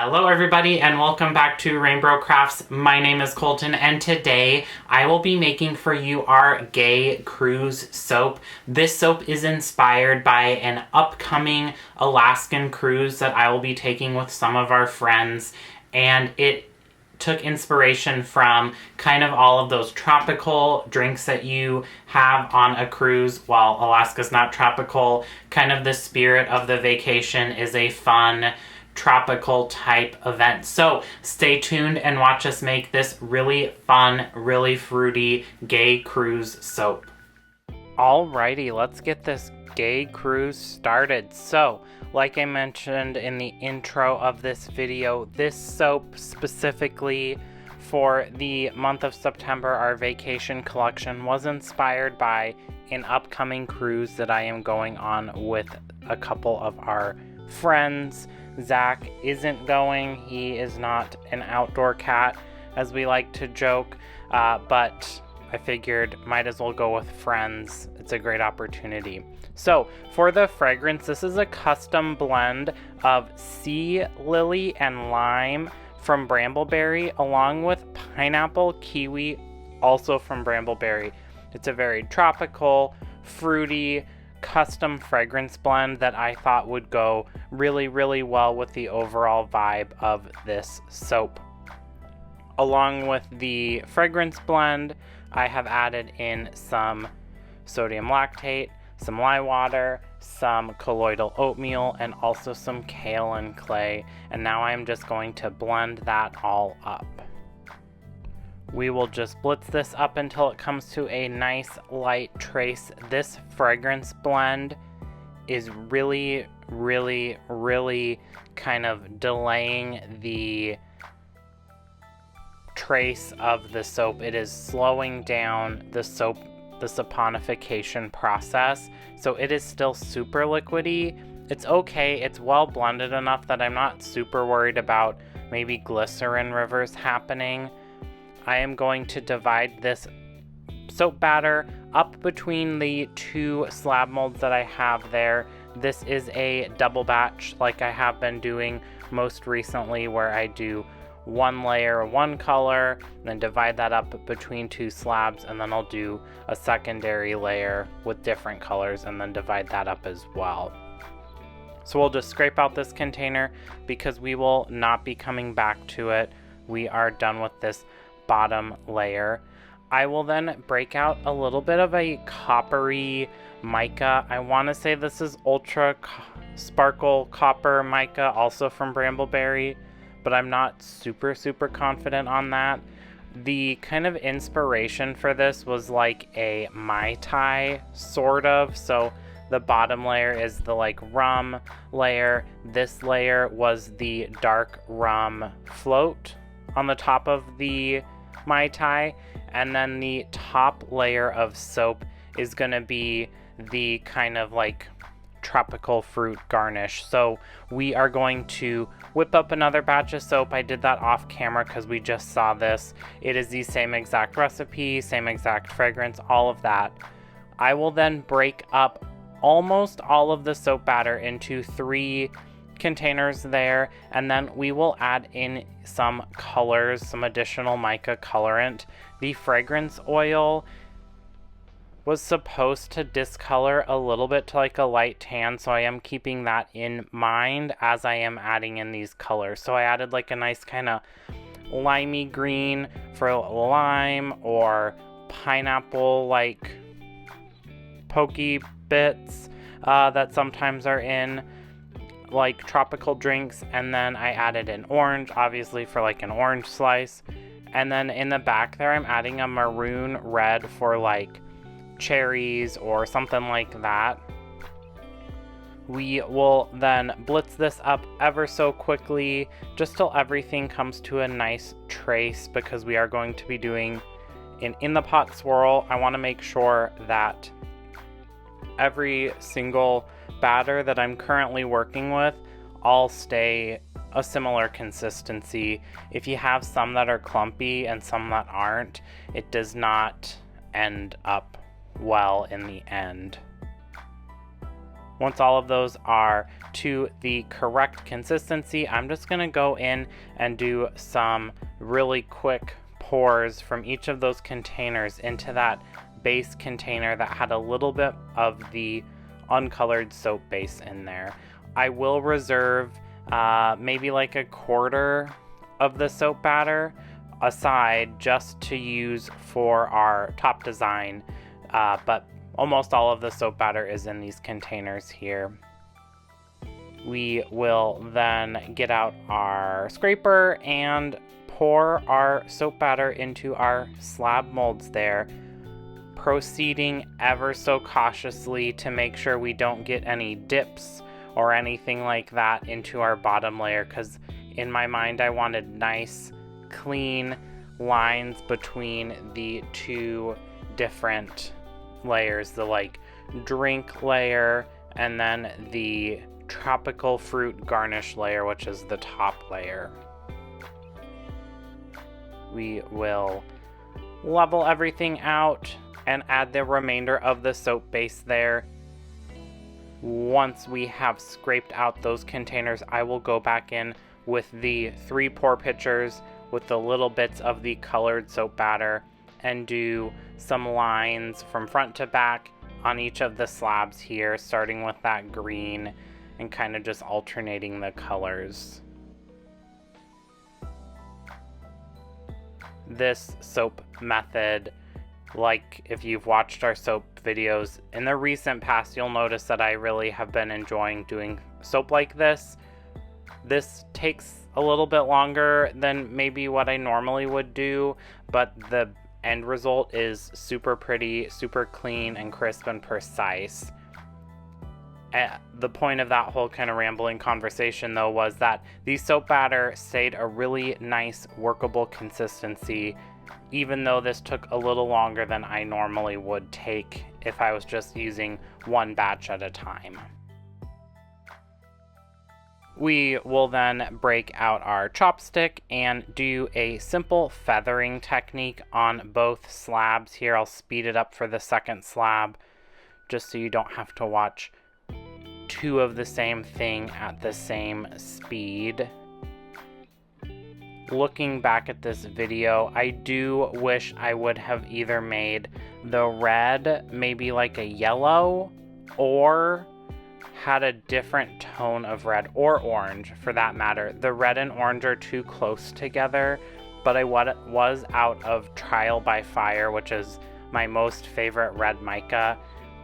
Hello everybody and welcome back to RainBro Crafts. My name is Colton and today I will be making for you our Gay Cruise soap. This soap is inspired by an upcoming Alaskan cruise that I will be taking with some of our friends, and it took inspiration from kind of all of those tropical drinks that you have on a cruise. While Alaska's not tropical, kind of the spirit of the vacation is a fun tropical type event. So stay tuned and watch us make this really fun, really fruity Gay Cruise soap. Alrighty, let's get this Gay Cruise started. So, like I mentioned in the intro of this video, this soap specifically for the month of September, our vacation collection, was inspired by an upcoming cruise that I am going on with a couple of our friends. Zac isn't going. He is not an outdoor cat, as we like to joke, but I figured might as well go with friends. It's a great opportunity. So for the fragrance, this is a custom blend of Sea Lilly and Lime from Brambleberry, along with Pineapple Kiwi, also from Brambleberry. It's a very tropical, fruity, custom fragrance blend that I thought would go really, really well with the overall vibe of this soap. Along with the fragrance blend, I have added in some sodium lactate, some lye water, some colloidal oatmeal, and also some kaolin clay. And now I'm just going to blend that all up. We will just blitz this up until it comes to a nice light trace. This fragrance blend is really, really, really kind of delaying the trace of the soap. It is slowing down the soap, the saponification process. So it is still super liquidy. It's okay. It's well blended enough that I'm not super worried about maybe glycerin rivers happening. I am going to divide this soap batter up between the two slab molds that I have there. This is a double batch like I have been doing most recently, where I do one layer of one color, then divide that up between two slabs, and then I'll do a secondary layer with different colors and then divide that up as well. So we'll just scrape out this container because we will not be coming back to it. We are done with this bottom layer. I will then break out a little bit of a coppery mica. I want to say this is Ultra Sparkle Copper Mica, also from Brambleberry, but I'm not super confident on that. The kind of inspiration for this was like a Mai Tai sort of. So the bottom layer is the like rum layer. This layer was the dark rum float on the top of the Mai Tai, and then the top layer of soap is going to be the kind of like tropical fruit garnish. So we are going to whip up another batch of soap. I did that off camera because we just saw this. It is the same exact recipe, same exact fragrance, all of that. I will then break up almost all of the soap batter into 3 containers there, and then we will add in some colors, some additional mica colorant. The fragrance oil was supposed to discolor a little bit to like a light tan, so I am keeping that in mind as I am adding in these colors. So I added like a nice kind of limey green for lime, or pineapple like pokey bits that sometimes are in like tropical drinks, and then I added an orange, obviously for like an orange slice, and then in the back there I'm adding a maroon red for like cherries or something like that. We will then blitz this up ever so quickly just till everything comes to a nice trace, because we are going to be doing an in the pot swirl. I want to make sure that every single batter that I'm currently working with all stay a similar consistency. If you have some that are clumpy and some that aren't, it does not end up well in the end. Once all of those are to the correct consistency, I'm just going to go in and do some really quick pours from each of those containers into that base container that had a little bit of the uncolored soap base in there. I will reserve maybe like a quarter of the soap batter aside just to use for our top design, but almost all of the soap batter is in these containers here. We will then get out our scraper and pour our soap batter into our slab molds there, proceeding ever so cautiously to make sure we don't get any dips or anything like that into our bottom layer, because in my mind I wanted nice clean lines between the two different layers, the like drink layer and then the tropical fruit garnish layer, which is the top layer. We will level everything out and add the remainder of the soap base there. Once we have scraped out those containers, I will go back in with the 3 pour pitchers with the little bits of the colored soap batter and do some lines from front to back on each of the slabs here, starting with that green and kind of just alternating the colors. This soap method, like if you've watched our soap videos in the recent past, you'll notice that I really have been enjoying doing soap like this. This takes a little bit longer than maybe what I normally would do, but the end result is super pretty, super clean and crisp and precise. The point of that whole kind of rambling conversation though was that the soap batter stayed a really nice workable consistency, even though this took a little longer than I normally would take if I was just using one batch at a time. We will then break out our chopstick and do a simple feathering technique on both slabs. Here I'll speed it up for the second slab just so you don't have to watch 2 of the same thing at the same speed. Looking back at this video, I do wish I would have either made the red maybe like a yellow, or had a different tone of red, or orange for that matter. The red and orange are too close together, but I was out of Trial by Fire, which is my most favorite red mica,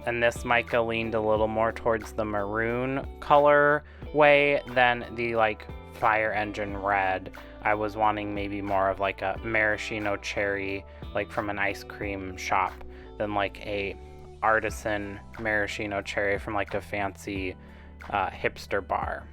and this mica leaned a little more towards the maroon color way than the like Fire Engine red. I was wanting maybe more of like a maraschino cherry, like from an ice cream shop, than like a artisan maraschino cherry from like a fancy hipster bar.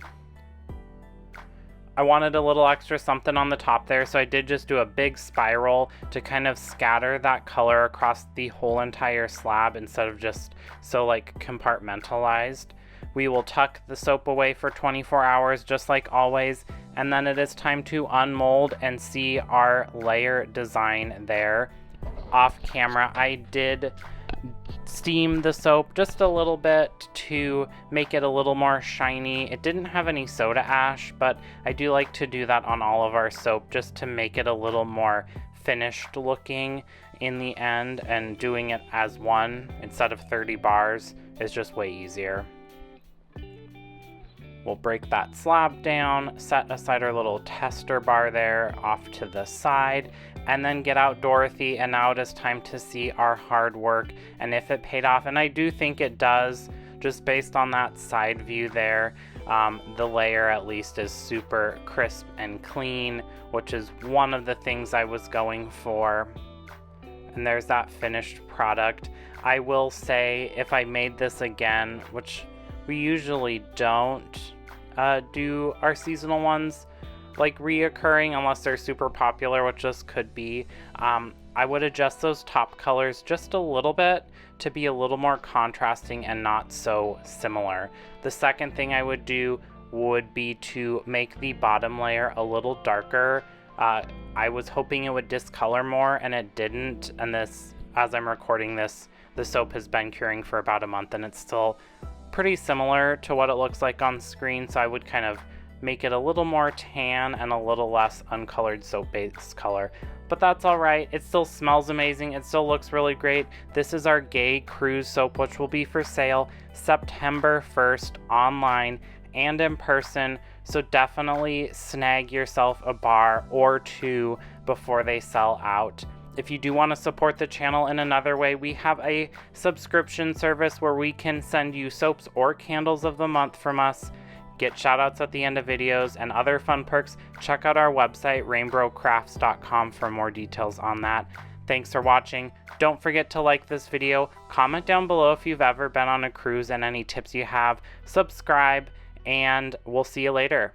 I wanted a little extra something on the top there, so I did just do a big spiral to kind of scatter that color across the whole entire slab instead of just so like compartmentalized. We will tuck the soap away for 24 hours just like always, and then it is time to unmold and see our layer design there. Off camera, I did steam the soap just a little bit to make it a little more shiny. It didn't have any soda ash, but I do like to do that on all of our soap just to make it a little more finished looking in the end, and doing it as one instead of 30 bars is just way easier. We'll break that slab down, set aside our little tester bar there off to the side, and then get out Dorothy, and now it is time to see our hard work and if it paid off. And I do think it does, just based on that side view there. The layer at least is super crisp and clean, which is one of the things I was going for. And there's that finished product. I will say, if I made this again, which we usually don't do our seasonal ones like reoccurring unless they're super popular, which this could be, I would adjust those top colors just a little bit to be a little more contrasting and not so similar. The second thing I would do would be to make the bottom layer a little darker. I was hoping it would discolor more and it didn't, and this, as I'm recording this, the soap has been curing for about a month and it's still pretty similar to what it looks like on screen, so I would kind of make it a little more tan and a little less uncolored soap base color. But that's all right. It still smells amazing. It still looks really great. This is our Gay Cruise soap, which will be for sale September 1st online and in person. So definitely snag yourself a bar or two before they sell out. If you do want to support the channel in another way, we have a subscription service where we can send you soaps or candles of the month from us, get shoutouts at the end of videos, and other fun perks. Check out our website, rainbrocrafts.com, for more details on that. Thanks for watching. Don't forget to like this video, comment down below if you've ever been on a cruise and any tips you have, subscribe, and we'll see you later.